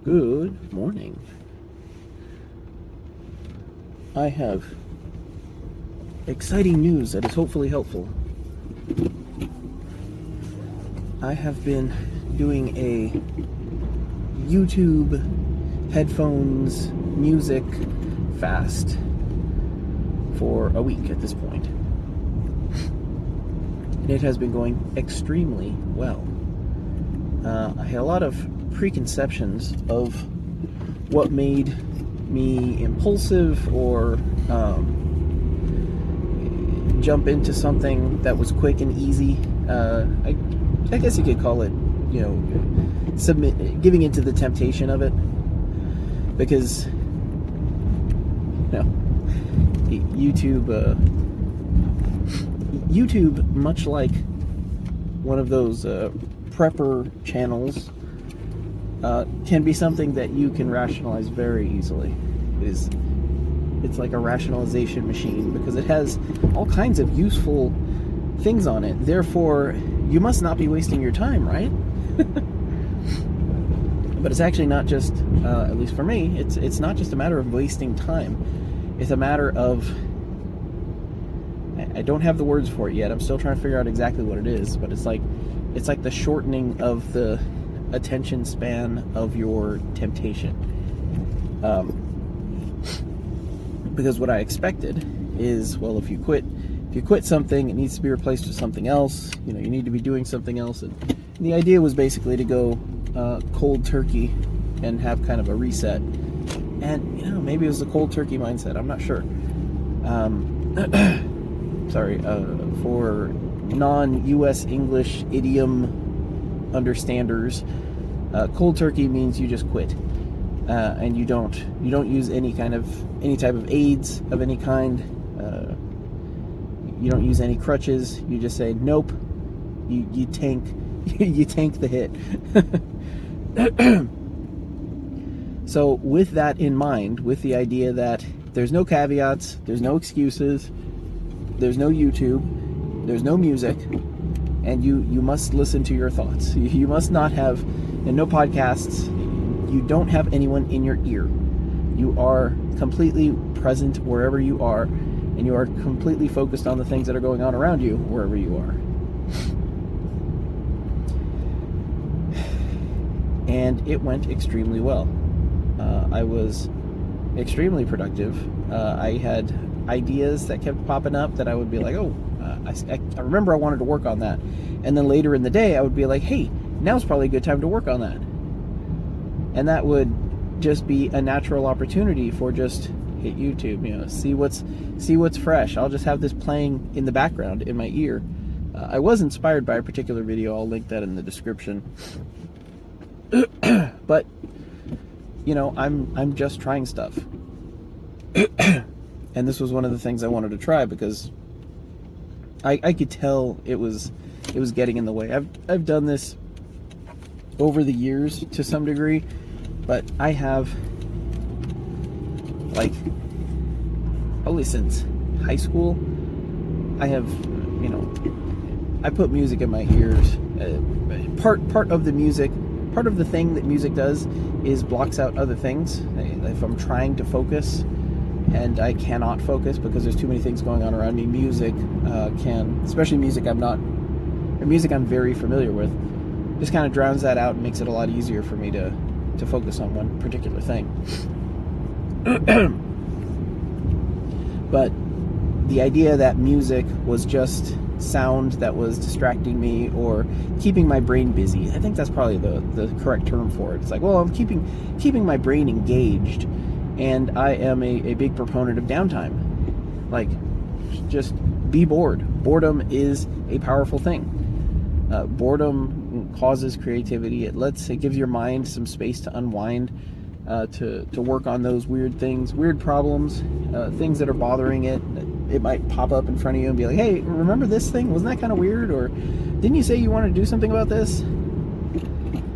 Good morning. I have exciting news that is hopefully helpful. I have been doing a YouTube headphones music fast for a week at this point. And it has been going extremely well. I had a lot of preconceptions of what made me impulsive or jump into something that was quick and easy. I guess you could call it, giving into the temptation of it, because YouTube, much like one of those prepper channels, can be something that you can rationalize very easily. It's like a rationalization machine because it has all kinds of useful things on it. Therefore, you must not be wasting your time, right? But it's actually not just, at least for me, it's not just a matter of wasting time. It's a matter of, I don't have the words for it yet. I'm still trying to figure out exactly what it is, but it's like the shortening of the attention span of your temptation. Because what I expected is, well, if you quit something, it needs to be replaced with something else. You need to be doing something else. And the idea was basically to go cold turkey and have kind of a reset. And maybe it was a cold turkey mindset. I'm not sure. Sorry, for non-U.S. English idiom understanders, cold turkey means you just quit, and you don't use any type of aids of any kind. You don't use any crutches. You just say nope. You tank you tank the hit. So with that in mind, with the idea that there's no caveats, there's no excuses, there's no YouTube, there's no music, and you must listen to your thoughts. You must not have, and no podcasts. You don't have anyone in your ear. You are completely present wherever you are, and you are completely focused on the things that are going on around you wherever you are. And it went extremely well. I was extremely productive. I had ideas that kept popping up that I would be like, I remember I wanted to work on that. And then later in the day, I would be like, hey, now's probably a good time to work on that. And that would just be a natural opportunity for just hit YouTube, see what's fresh. I'll just have this playing in the background in my ear. I was inspired by a particular video. I'll link that in the description. But I'm just trying stuff. And this was one of the things I wanted to try because I could tell it was getting in the way. I've done this over the years to some degree, but I have, probably since high school, I have, I put music in my ears. Part of the thing that music does is blocks out other things. If I'm trying to focus and I cannot focus because there's too many things going on around me, music especially music I'm very familiar with, just kind of drowns that out and makes it a lot easier for me to focus on one particular thing. But the idea that music was just sound that was distracting me or keeping my brain busy, I think that's probably the correct term for it. It's like, well, I'm keeping my brain engaged, and I am a big proponent of downtime. Like, just be bored. Boredom is a powerful thing. Boredom causes creativity. It gives your mind some space to unwind, to work on those weird things, weird problems, things that are bothering it. It might pop up in front of you and be like, hey, remember this thing? Wasn't that kind of weird? Or didn't you say you wanted to do something about this?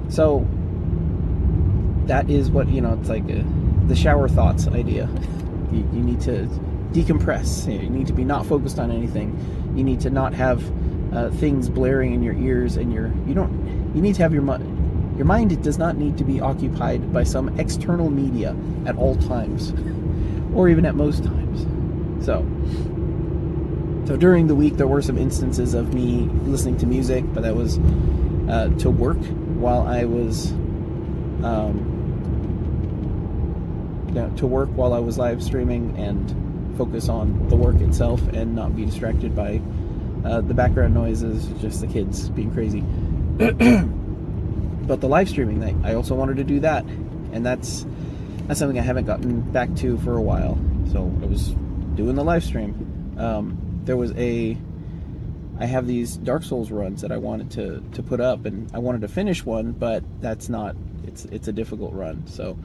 So that is what, it's like the shower thoughts idea. You need to decompress. You need to be not focused on anything. You need to not have things blaring in your ears, and you need to have your Your mind does not need to be occupied by some external media at all times, or even at most times. So during the week, there were some instances of me listening to music, but that was to work while I was live streaming, and focus on the work itself and not be distracted by the background noises, just the kids being crazy. But the live streaming thing, I also wanted to do that, and that's something I haven't gotten back to for a while. So I was doing the live stream. I have these Dark Souls runs that I wanted to put up, and I wanted to finish one, but that's not, it's a difficult run. So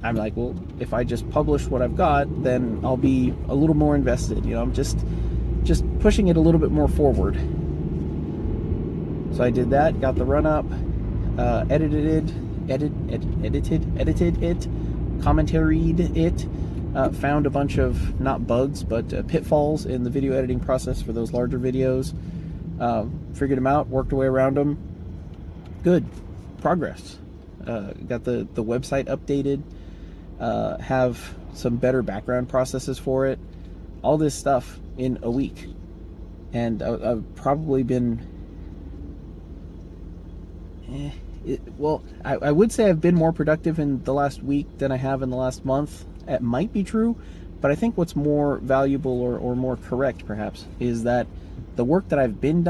I'm like, well, if I just publish what I've got, then I'll be a little more invested. You know, I'm just pushing it a little bit more forward. So I did that, got the run up, edited it, commentaried it, found a bunch of, not bugs, but pitfalls in the video editing process for those larger videos. Figured them out, worked away around them. Good progress. Got the website updated, have some better background processes for it. All this stuff in a week. And I've probably been... I would say I've been more productive in the last week than I have in the last month. It might be true, but I think what's more valuable or more correct, perhaps, is that the work that I've been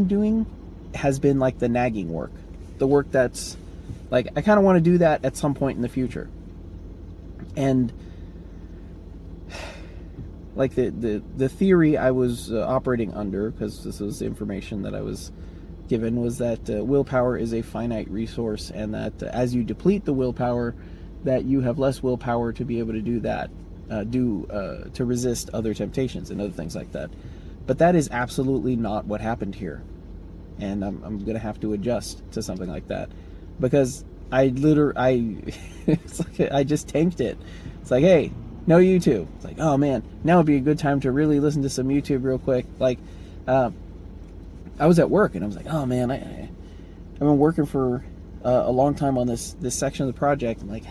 doing has been like the nagging work. The work that's like, I kind of want to do that at some point in the future. And like the theory I was operating under, because this was the information that I was given, was that willpower is a finite resource, and that as you deplete the willpower, that you have less willpower to be able to do that, to resist other temptations and other things like that. But that is absolutely not what happened here, and I'm going to have to adjust to something like that, because it's like I just tanked it. It's like, hey, no YouTube. It's like, oh man, now would be a good time to really listen to some YouTube real quick. Like, I was at work and I was like, oh man, I've been working for a long time on this section of the project. I'm like,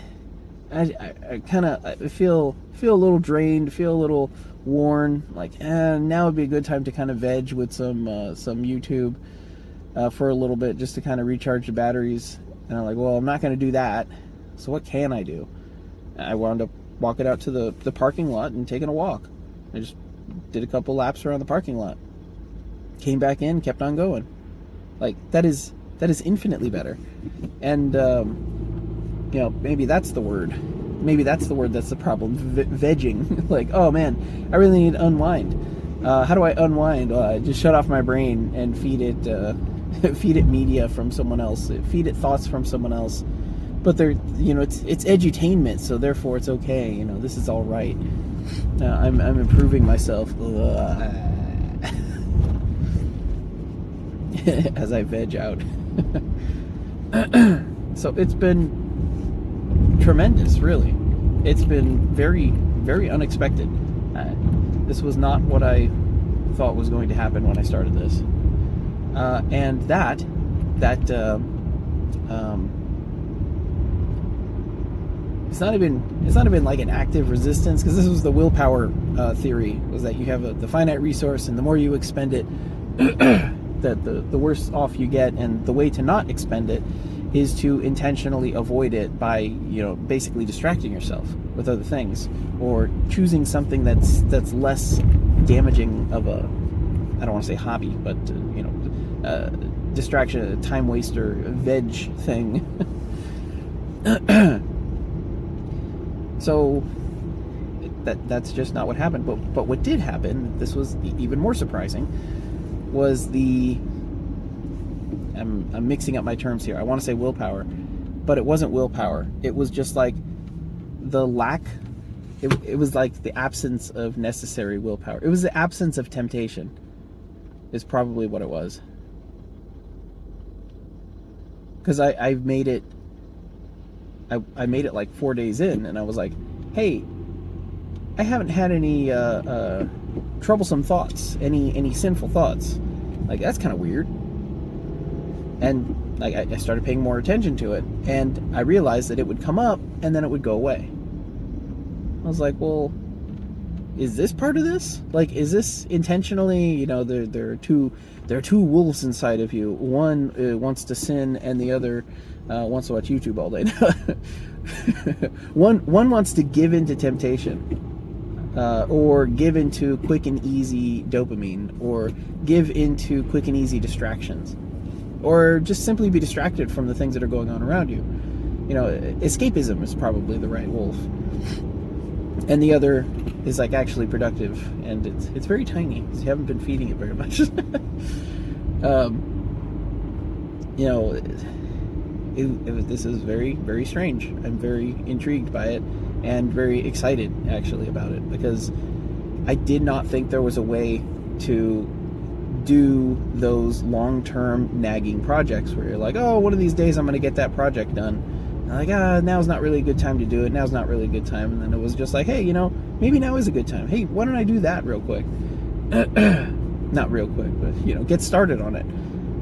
I kind of feel a little drained, feel a little worn. Like, now would be a good time to kind of veg with some YouTube for a little bit, just to kind of recharge the batteries. And I'm like, well, I'm not going to do that. So what can I do? I wound up walking out to the parking lot and taking a walk. I just did a couple laps around the parking lot. Came back in, kept on going. Like, that is infinitely better. And you know, maybe that's the word. Maybe that's the word that's the problem. Vegging. Like, oh man, I really need to unwind. How do I unwind? I just shut off my brain and feed it media from someone else. Feed it thoughts from someone else. But they're, you know, it's edutainment, so therefore it's okay. You know, this is all right. I'm improving myself as I veg out. So it's been tremendous, really. It's been very, very unexpected. This was not what I thought was going to happen when I started this. And it's not even like an active resistance, because this was the willpower theory, was that you have the finite resource, and the more you expend it, that the worse off you get. And the way to not expend it is to intentionally avoid it by, you know, basically distracting yourself with other things, or choosing something that's less damaging of a, I don't want to say hobby, but you know, distraction, a time waster, a veg thing. So that's just not what happened. But what did happen, this was even more surprising, was I'm mixing up my terms here. I want to say willpower, but it wasn't willpower. It was just like the lack. It was like the absence of necessary willpower. It was the absence of temptation, is probably what it was. Because I made it. I made it like 4 days in, and I was like, hey, I haven't had any troublesome thoughts, any sinful thoughts. Like, that's kind of weird. And like I started paying more attention to it, and I realized that it would come up and then it would go away. I was like, well, is this part of this? Like, is this intentionally? You know, there are two wolves inside of you. One wants to sin, and the other wants to watch YouTube all day. One wants to give into temptation, or give into quick and easy dopamine, or give into quick and easy distractions, or just simply be distracted from the things that are going on around you. You know, escapism is probably the right wolf. And the other is like actually productive, and it's very tiny, so you haven't been feeding it very much. You know, this is very, very strange. I'm very intrigued by it, and very excited actually about it, because I did not think there was a way to do those long-term nagging projects where you're like, oh, one of these days I'm going to get that project done. Like, now's not really a good time to do it. Now's not really a good time. And then it was just like, hey, you know, maybe now is a good time. Hey, why don't I do that real quick? Not real quick, but, you know, get started on it.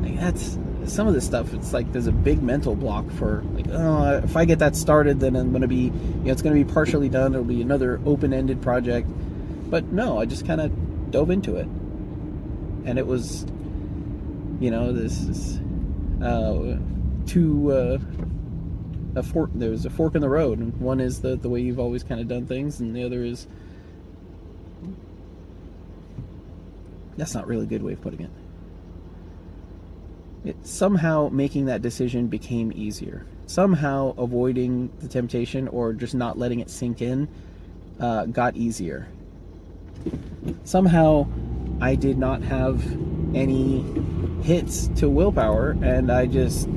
Like, that's some of this stuff. It's like there's a big mental block for, like, oh, if I get that started, then I'm going to be, you know, it's going to be partially done. It'll be another open-ended project. But no, I just kind of dove into it. And it was, you know, there was a fork in the road, and one is the way you've always kind of done things, and the other is, that's not really a good way of putting it. Somehow making that decision became easier. Somehow avoiding the temptation, or just not letting it sink in, got easier. Somehow I did not have any hits to willpower, and I just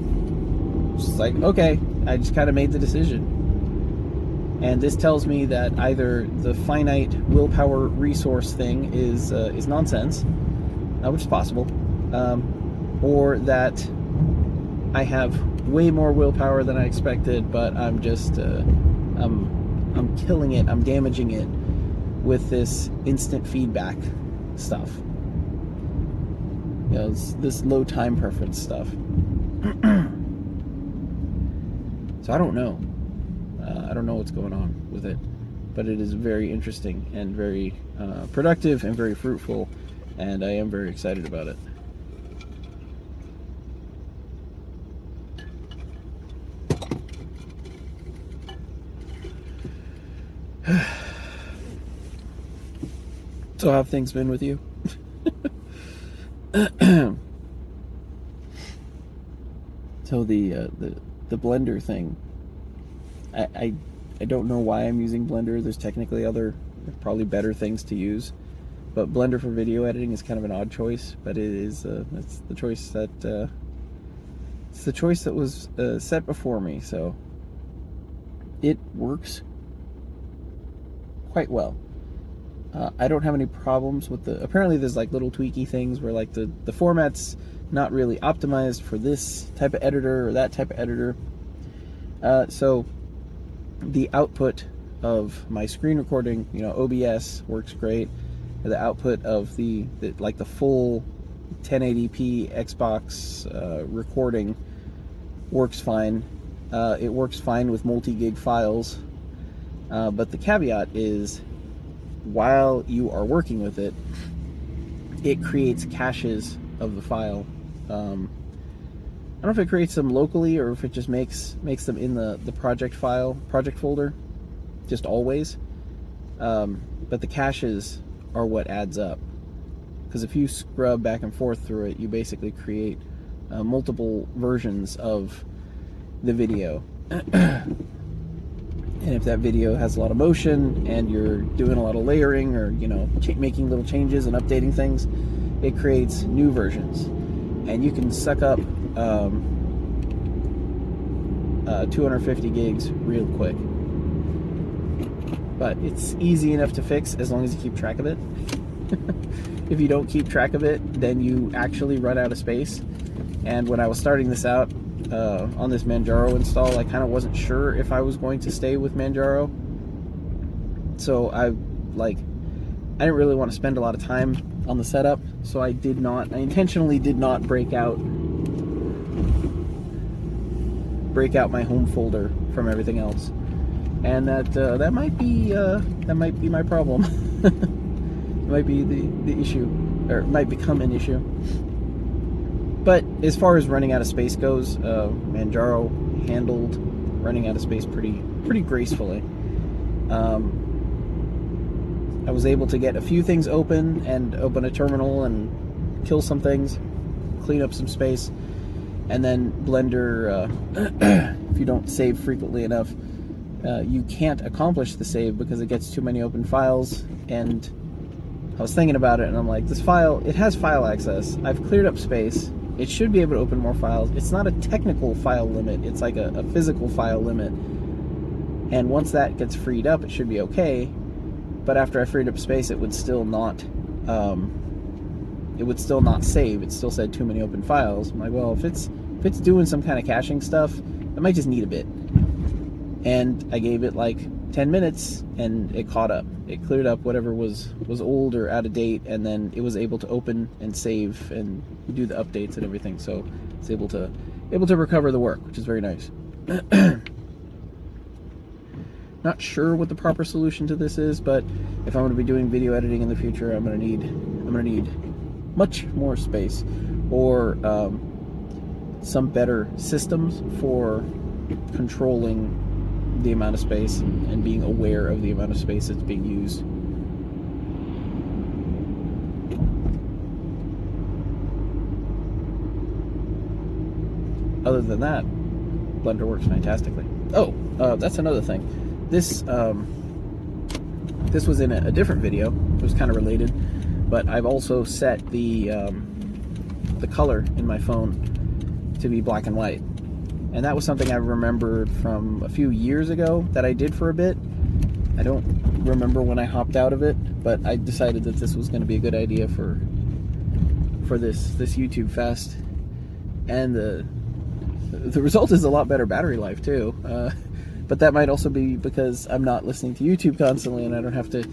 like, okay, I just kind of made the decision. And this tells me that either the finite willpower resource thing is nonsense, which is possible, or that I have way more willpower than I expected, but I'm just I'm killing it, I'm damaging it with this instant feedback stuff. You know, this low time preference stuff. So I don't know. I don't know what's going on with it, but it is very interesting and very productive and very fruitful, and I am very excited about it. So how have things been with you? So the Blender thing, I don't know why I'm using Blender. There's technically other, probably better things to use, but Blender for video editing is kind of an odd choice. But it is it's the choice that was set before me. So it works quite well. I don't have any problems with the. Apparently, there's like little tweaky things where like the format's not really optimized for this type of editor or that type of editor. So the output of my screen recording, you know, OBS works great. The output of the full 1080p Xbox recording works fine. It works fine with multi-gig files. But the caveat is, while you are working with it, it creates caches of the file. I don't know if it creates them locally or if it just makes them in the project folder, just always. But the caches are what adds up, because if you scrub back and forth through it, you basically create multiple versions of the video. And if that video has a lot of motion and you're doing a lot of layering, or, you know, making little changes and updating things, it creates new versions. And you can suck up 250 gigs real quick. But it's easy enough to fix as long as you keep track of it. If you don't keep track of it, then you actually run out of space. And when I was starting this out, on this Manjaro install, I kind of wasn't sure if I was going to stay with Manjaro. So I didn't really want to spend a lot of time on the setup, so I intentionally did not break out break out my home folder from everything else, and that might be my problem. It might be the issue, or it might become an issue. But as far as running out of space goes, Manjaro handled running out of space pretty gracefully. I was able to get a few things open and open a terminal and kill some things, clean up some space, and then Blender, if you don't save frequently enough, you can't accomplish the save because it gets too many open files. And I was thinking about it, and I'm like, this file, it has file access. I've cleared up space. It should be able to open more files. It's not a technical file limit. It's like a physical file limit. And once that gets freed up, it should be okay. But after I freed up space, it would still not save. It still said too many open files. I'm like, well, if it's doing some kind of caching stuff, it might just need a bit. And I gave it like 10 minutes, and it caught up. It cleared up whatever was old or out of date, and then it was able to open and save and do the updates and everything. So it's able to recover the work, which is very nice. Not sure what the proper solution to this is, but if I'm going to be doing video editing in the future, I'm going to need much more space, or some better systems for controlling the amount of space and being aware of the amount of space that's being used. Other than that, Blender works fantastically. Oh, that's another thing. This was in a different video. It was kind of related, but I've also set the color in my phone to be black and white. And that was something I remembered from a few years ago that I did for a bit. I don't remember when I hopped out of it, but I decided that this was going to be a good idea for this YouTube fest. And the result is a lot better battery life too. But that might also be because I'm not listening to YouTube constantly, and I don't have to.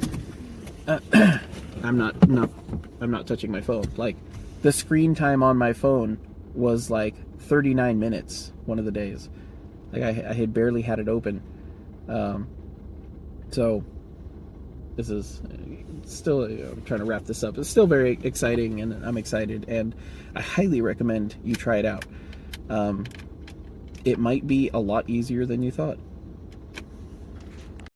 I'm not touching my phone. Like, the screen time on my phone was like 39 minutes one of the days. Like, I had barely had it open. So this is still, I'm trying to wrap this up. It's still very exciting, and I'm excited, and I highly recommend you try it out. It might be a lot easier than you thought.